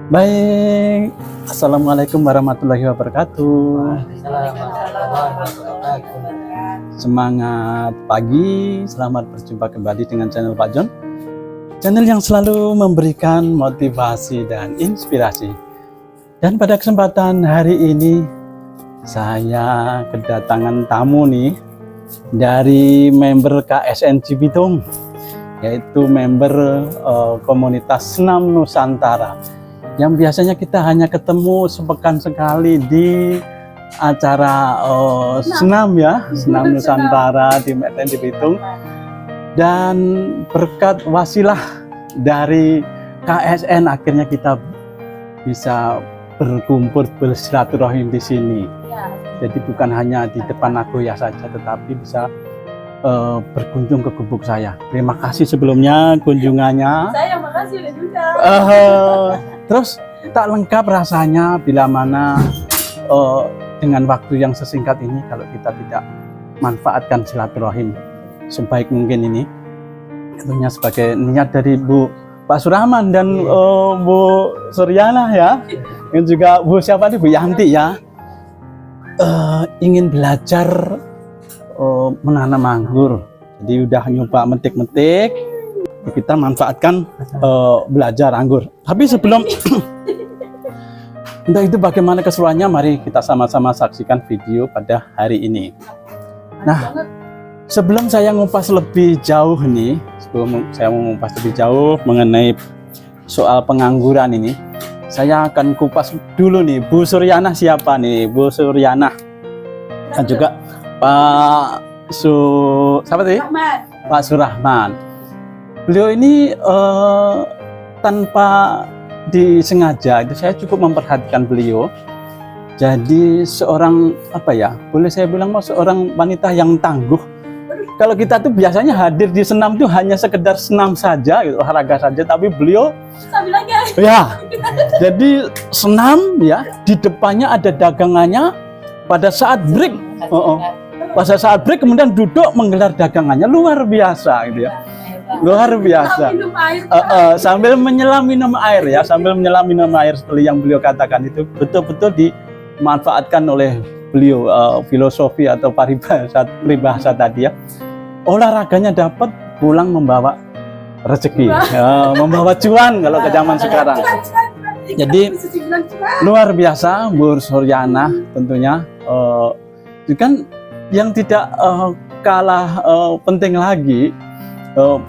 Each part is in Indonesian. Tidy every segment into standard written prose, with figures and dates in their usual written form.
Baik, Assalamualaikum warahmatullahi wabarakatuh. Semangat pagi, selamat berjumpa kembali dengan channel Pak John. Channel yang selalu memberikan motivasi dan inspirasi. Dan pada kesempatan hari ini, saya kedatangan tamu nih dari member KSN Cibitung, yaitu member komunitas Senam Nusantara. Yang biasanya kita hanya ketemu sepekan sekali di acara senam ya, Senam Nusantara di Medan Cibitung. Dan berkat wasilah dari KSN akhirnya kita bisa berkumpul bersilaturahim di sini. Jadi bukan hanya di depan aku ya saja, tetapi bisa berkunjung ke gubuk saya. Terima kasih sebelumnya kunjungannya. Saya makasih juga. Terus tak lengkap rasanya bila mana dengan waktu yang sesingkat ini kalau kita tidak manfaatkan silaturahim sebaik mungkin ini. Tentunya sebagai niat dari Pak Surahman dan Bu Suryana ya, dan juga Bu siapa nih, Bu Yanti ya, ingin belajar menanam anggur. Jadi udah nyoba metik-metik, kita manfaatkan belajar anggur. Tapi sebelum untuk itu bagaimana keseruannya, mari kita sama-sama saksikan video pada hari ini. Nah, sebelum saya ngupas lebih jauh nih, sebelum saya mengupas lebih jauh mengenai soal pengangguran ini, saya akan kupas dulu nih, Bu Suryana siapa nih? Bu Suryana dan juga Pak siapa tadi? Pak Surahman. Beliau ini tanpa disengaja itu saya cukup memperhatikan beliau. Jadi seorang apa ya? Boleh saya bilang seorang wanita yang tangguh. Kalau kita tuh biasanya hadir di senam tuh hanya sekedar senam saja, gitu, olahraga saja. Tapi beliau ya, jadi senam ya, di depannya ada dagangannya. Pada saat break, pada saat break kemudian duduk menggelar dagangannya, luar biasa gitu ya. Luar biasa. Sambil menyelam minum air ya, sambil menyelam minum air seperti yang beliau katakan itu betul-betul dimanfaatkan oleh beliau, filosofi atau paribahasa tadi ya. Olahraganya dapat, pulang membawa rezeki, membawa cuan kalau ke zaman sekarang. Jadi luar biasa Bu Suryana tentunya. Kan yang tidak kalah penting lagi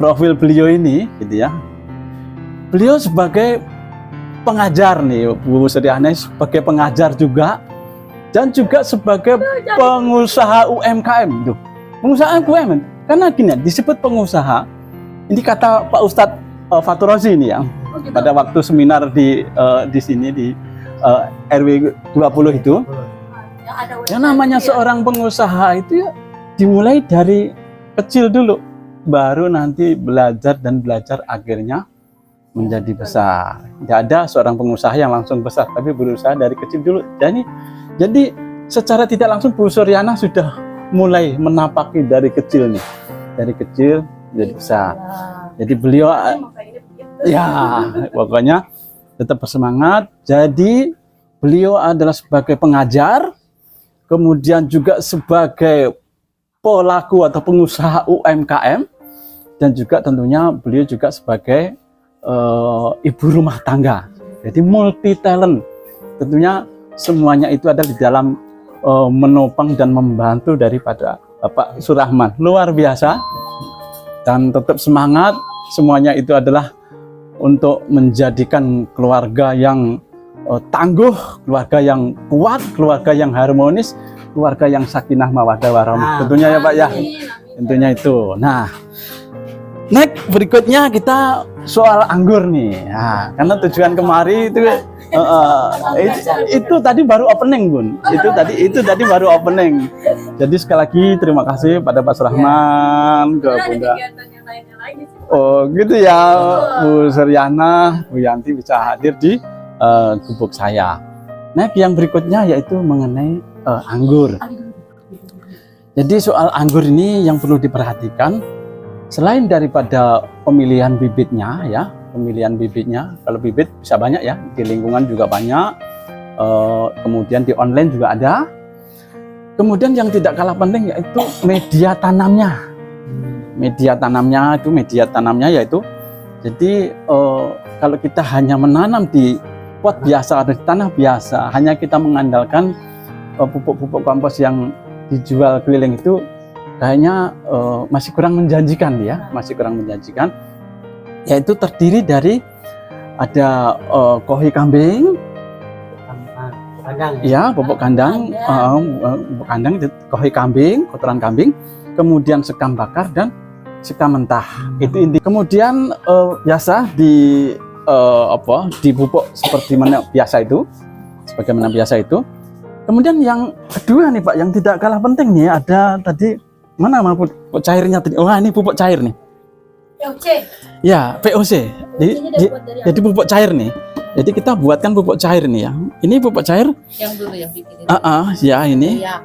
profil beliau ini gitu ya. Beliau sebagai pengajar nih, Bu Suryana sebagai pengajar juga, dan juga sebagai pengusaha UMKM tuh. Pengusaha UMKM karena gini disebut pengusaha. Ini kata Pak Ustadz Fatur Rozi ini ya, pada waktu seminar di sini di RW 20 itu. Yang namanya seorang pengusaha itu ya dimulai dari kecil dulu, baru nanti belajar dan belajar akhirnya menjadi besar. Tidak ada seorang pengusaha yang langsung besar, tapi berusaha dari kecil dulu. Jadi secara tidak langsung Bu Suryana sudah mulai menapaki dari kecil nih, dari kecil jadi besar. Jadi beliau ya pokoknya tetap bersemangat. Jadi beliau adalah sebagai pengajar, kemudian juga sebagai pelaku atau pengusaha UMKM, dan juga tentunya beliau juga sebagai ibu rumah tangga. Jadi multi talent. Tentunya semuanya itu ada di dalam menopang dan membantu daripada Bapak Surahman. Luar biasa. Dan tetap semangat. Semuanya itu adalah untuk menjadikan keluarga yang tangguh, keluarga yang kuat, keluarga yang harmonis, keluarga yang sakinah mawaddah warahmah. Tentunya ya Pak ya. Tentunya itu. Nah, next berikutnya kita soal anggur nih. Nah, karena tujuan kemari itu tadi baru opening Bun. Itu tadi baru opening. Jadi sekali lagi terima kasih pada Pak Surahman, ke Bunda. Oh gitu ya, Bu Suryana, Bu Yanti bisa hadir di gubuk saya. Nah, yang berikutnya yaitu mengenai anggur. Jadi soal anggur ini yang perlu diperhatikan, selain daripada pemilihan bibitnya ya, pemilihan bibitnya. Kalau bibit bisa banyak ya, di lingkungan juga banyak, kemudian di online juga ada. Kemudian yang tidak kalah penting yaitu media tanamnya. Media tanamnya yaitu, jadi kalau kita hanya menanam di pot biasa atau di tanah biasa, hanya kita mengandalkan pupuk-pupuk kompos yang dijual keliling itu kayaknya masih kurang menjanjikan ya, yaitu terdiri dari ada kohi kambing, ya pupuk kandang, kohi kambing, kotoran kambing, kemudian sekam bakar dan sekam mentah. Itu inti. Kemudian biasa di dipupuk seperti mana biasa itu, sebagaimana biasa itu. Kemudian yang kedua nih Pak, yang tidak kalah penting nih, ada tadi mana pupuk cairnya tadi? Oh ini pupuk cair nih. POC. Ya POC. Jadi pupuk cair nih. Jadi kita buatkan pupuk cair nih ya. Ini pupuk cair. Yang dulu yang bikin itu. Ya ini. Ya.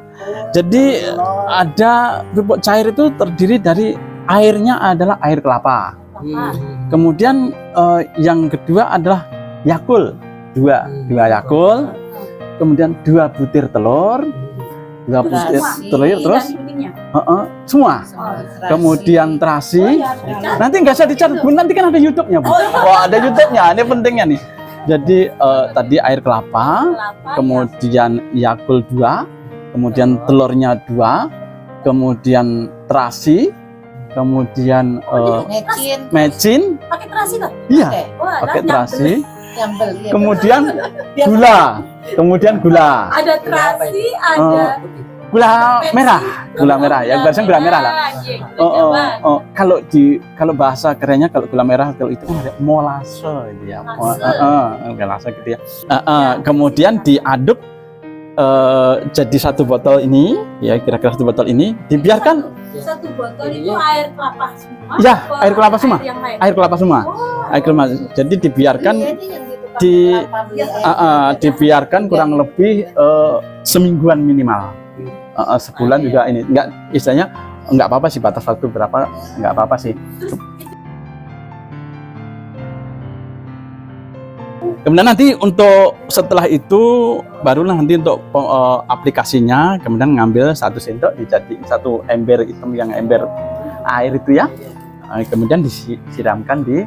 Jadi ada pupuk cair itu terdiri dari airnya adalah air kelapa. Kemudian yang kedua adalah Yakult, dua Yakult. Kemudian 2 butir telur, 2 butir telur terus semua. Kemudian terasi. Nanti nggak usah dicatat, Bun, nanti kan ada YouTube-nya, Bu. Wah, ada YouTube-nya. Ini pentingnya nih. Jadi tadi air kelapa, kemudian Yakult 2, kemudian telurnya 2, kemudian terasi, kemudian mecin. Pakai terasi kan? Iya, pakai terasi. Nyambel, Kemudian gula. Ada terasi, ada gula merah ya, biasanya gula merah lah. Kalau bahasa kerennya, kalau gula merah kalau itu ada molase gitu ya. Molase gitu ya. Kemudian diaduk jadi 1 botol ini ya, kira-kira 1 botol ini dibiarkan. 1 botol itu air kelapa semua? Ya, air kelapa semua. Air kelapa semua. Jadi dibiarkan dibiarkan kurang lebih semingguan minimal. Sebulan juga ini enggak, istilahnya enggak apa-apa sih, batas waktu berapa enggak apa-apa sih. Kemudian nanti untuk setelah itu barulah nanti untuk aplikasinya, kemudian ngambil 1 sendok dijadiin 1 ember hitam yang ember air itu ya, kemudian disiramkan di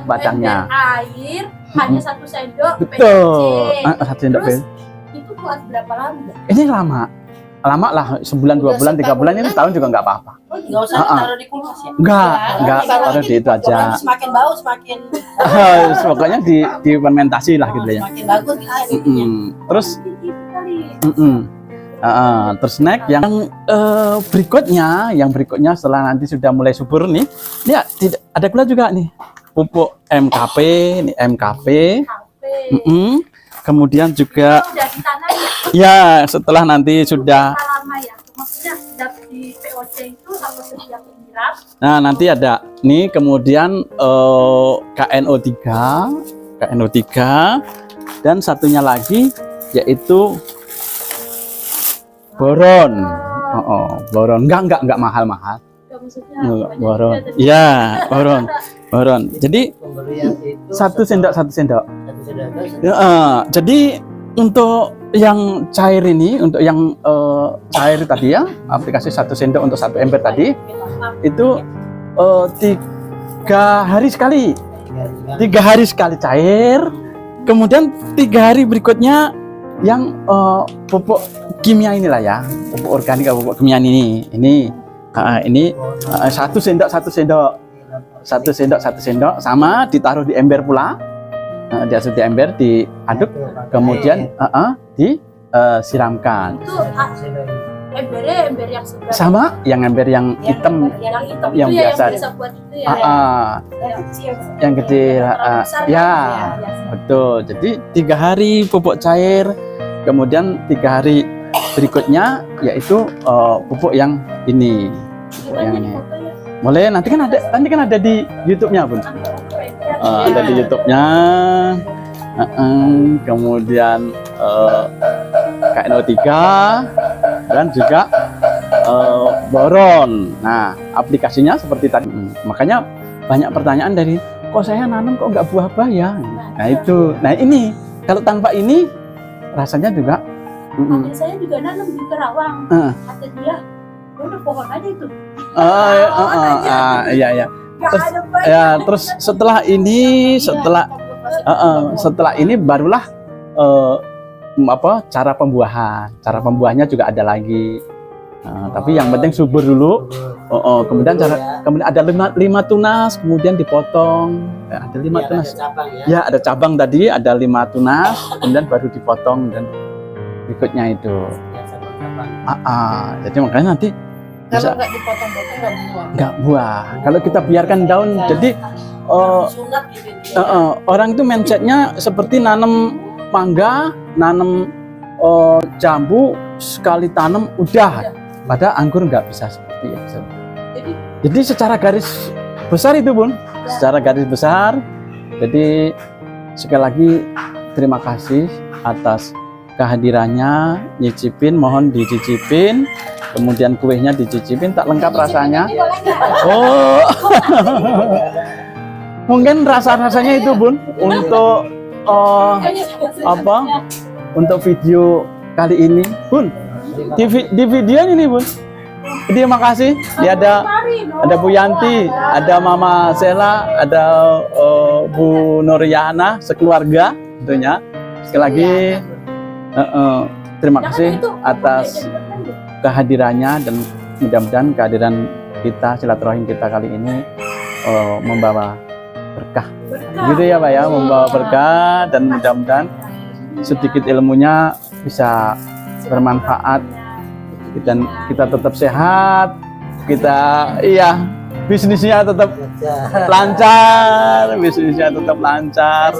batangnya. Air hanya 1 sendok. Betul. 1 sendok. Terus itu buat berapa lama? Ini lama lah, sebulan, 2 bulan, 3 bulan, ini setahun juga nggak apa-apa. Nggak usah taruh di kulkas ya? Enggak, taruh di itu aja. Semakin bau semakin pokoknya di fermentasi lah gitu ya. semakin bagus gitu. Terus terus next yang berikutnya setelah nanti sudah mulai subur nih, ini ada pula juga nih pupuk MKP, ini MKP. Kemudian juga ya setelah nanti sudah lama ya, maksudnya sudah di POC itu sama setiap penyiram. Nah nanti ada nih, kemudian KNO3 dan satunya lagi yaitu boron. Boron enggak mahal. Boron. Iya, boron. Jadi 1 sendok. Jadi untuk yang cair ini, untuk yang cair tadi ya, aplikasi 1 sendok untuk 1 ember tadi, itu 3 hari sekali. 3 hari sekali cair. Kemudian 3 hari berikutnya yang pupuk kimia inilah ya, pupuk organik atau pupuk kimia ini. Ini 1 sendok, 1 sendok sama ditaruh di ember pula. Di ember diaduk, kemudian disiramkan. Itu ember yang sama yang ember yang hitam, yang biasa. Yang kecil. Ya, betul. Jadi 3 hari pupuk cair, kemudian 3 hari berikutnya yaitu pupuk yang ini. Boleh, nanti kan ada di YouTube-nya, Bun. Ada di YouTube-nya. Kemudian KNO3 dan juga boron. Nah, aplikasinya seperti tadi. Makanya banyak pertanyaan dari kok saya nanam kok nggak buah-buah ya. Nah itu, nah ini kalau tanpa ini rasanya juga. Adik saya juga nanam di Kerawang. Kata dia, udah pohon aja itu. Iya iya. Terus, ya terus setelah ini setelah ini barulah cara pembuahan. Cara pembuahannya juga ada lagi. Tapi yang penting subur dulu. Kemudian kemudian ada 5 tunas, kemudian dipotong. Ada 5 tunas. Ya ada cabang tadi, ada 5 tunas, kemudian baru dipotong dan berikutnya itu. Jadi makanya nanti kalau nggak dipotong-potong nggak buah. Nggak buah. Kalau kita biarkan daun, jadi Sunat gitu. orang itu mindsetnya seperti nanam mangga, nanam jambu, sekali tanam udah. Pada anggur nggak bisa seperti itu. Jadi secara garis besar itu Bun, secara garis besar. Jadi sekali lagi terima kasih atas kehadirannya, nyicipin, mohon dicicipin, kemudian kuenya dicicipin, tak lengkap rasanya. Oh, mungkin rasa-rasanya itu Bun untuk untuk video kali ini Bun. Di video ini Bun. Terima kasih. Ada Bu Yanti, ada Mama Sela, ada Bu Nuriana sekeluarga tentunya. Sekali lagi terima kasih atas kehadirannya dan mudah-mudahan kehadiran kita, silaturahim kita kali ini membawa berkah. Gitu ya Pak ya, membawa berkah dan mudah-mudahan sedikit ilmunya bisa bermanfaat dan kita tetap sehat, kita bisnisnya tetap lancar, bisnisnya tetap lancar.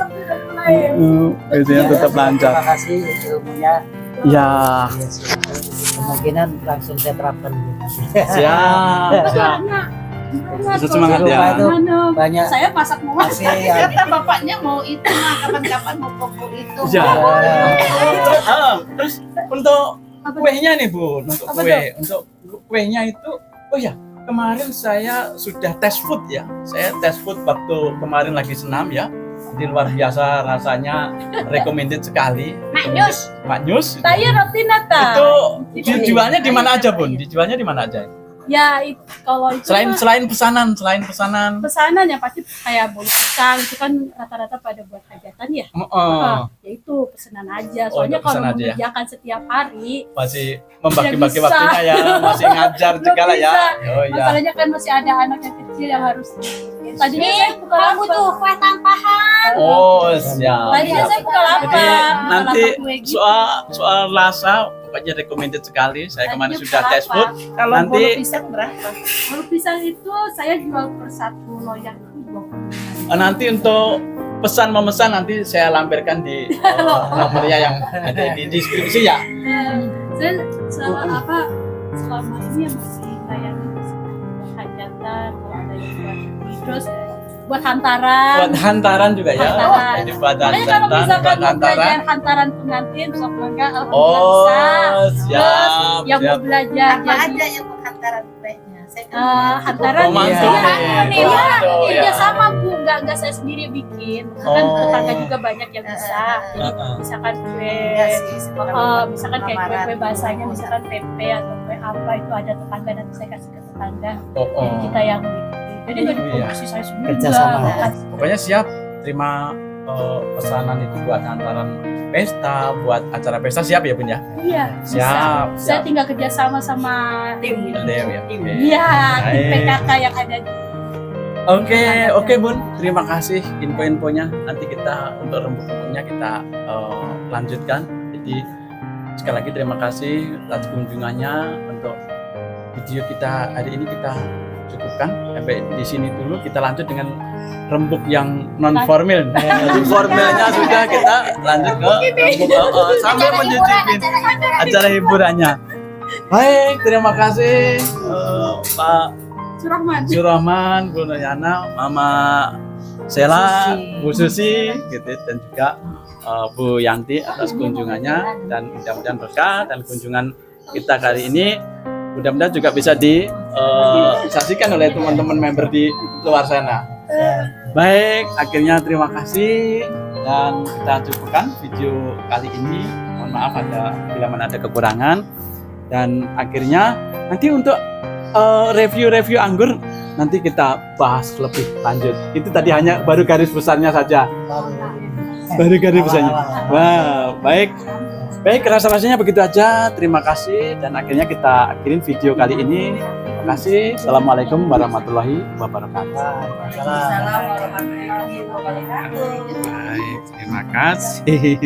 Bisnisnya tetap lancar. Terima kasih ilmunya. Ya. Kemungkinan langsung saya terapkan. Siap. Bisa semangat ya. Banyak. Saya masak mau masak. Kata bapaknya mau itu mah kapan-kapan mau pokok itu. Ya. Terus untuk kuenya nih Bun, untuk kuenya itu, oh ya kemarin saya sudah tes food ya. Saya tes food waktu kemarin lagi senam ya. Jadi luar biasa rasanya, recommended sekali. Pak Nyus. Saya roti nata. Itu dijualnya di mana aja Bun? Dijualnya di mana aja? Ya, kalau itu Selain pesanan. pesanan yang pasti kayak bolu pisang itu kan rata-rata pada buat hajatan ya. Ya itu pesanan aja. Soalnya kalau mengerjakan setiap hari masih membagi-bagi waktunya ya, masih ngajar juga lah ya. Oh, iya. Masalahnya kan masih ada anak yang kecil yang harus. Tadinya saya buka Kamu tuh kue tampahan. Oh, siap. Tadinya saya buka lapak. Jadi nanti kue gitu. soal rasa pokoknya recommended sekali. Saya kemarin sudah tes food. Kalau Nanti bolu pisang berapa? Bolu pisang itu saya jual per 1 loyang itu 25. nanti untuk pesan memesan nanti saya lampirkan di nomornya yang ada di deskripsi ya. Saya selama ini yang masih kayak hajatan kalau ada yang buat terus buat hantaran. Buat hantaran juga ya. Hantaran. Jadi buat Makanya kalau misalkan mau hantaran. belajar hantaran pengantin sok mangga alhamdulillah Oh, bisa. siap. Yang mau belajar Apa jadi aja yang penghantaran kuenya? Saya kan hantaran Romantis. ya sama Bu, nggak saya sendiri bikin. Kan tetangga juga banyak yang bisa. Jadi misalkan kue misalkan kayak kue bahasanya misalkan tempe atau kue apa itu ada tetangga nanti saya kasih ke tetangga. Jadi kita yang bikin. Jadi nggak diproduksi saya sendiri. Kerjasama. Pokoknya siap terima pesanan itu buat hantaran pesta, buat acara pesta siap ya Bun ya? Iya, Siap. bisa. Saya tinggal kerja sama tim. Dew ya. Iya, tim Baik. PKK yang ada di Oke Bun, terima kasih info-infonya. Nanti kita untuk rembuk-rembuknya kita lanjutkan. Jadi sekali lagi terima kasih atas kunjungannya untuk video kita hari ini kita cukupkan sampai di sini dulu. Kita lanjut dengan rembuk yang non formal. Jadi formalnya sudah kita lanjut ke rembuk sambil menyicipin acara hiburannya. Baik, terima kasih Pak Surahman, Bu Nuriana, Mama Sela, Bu Susi, gitu, dan juga Bu Yanti atas kunjungannya dan mudah-mudahan berkah dan kunjungan kita kali ini mudah-mudahan juga bisa disaksikan oleh teman-teman member di luar sana. Baik, akhirnya terima kasih dan kita cukupkan video kali ini. Mohon maaf bila mana ada kekurangan. Dan akhirnya nanti untuk review-review anggur nanti kita bahas lebih lanjut. Itu tadi hanya baru garis besarnya saja. Baru garis besarnya. Wah, baik. Baik, rasa-rasanya begitu aja. Terima kasih dan akhirnya kita akhirin video kali ini. Terima kasih. Assalamualaikum warahmatullahi wabarakatuh. Assalamualaikum warahmatullahi wabarakatuh. Baik, terima kasih.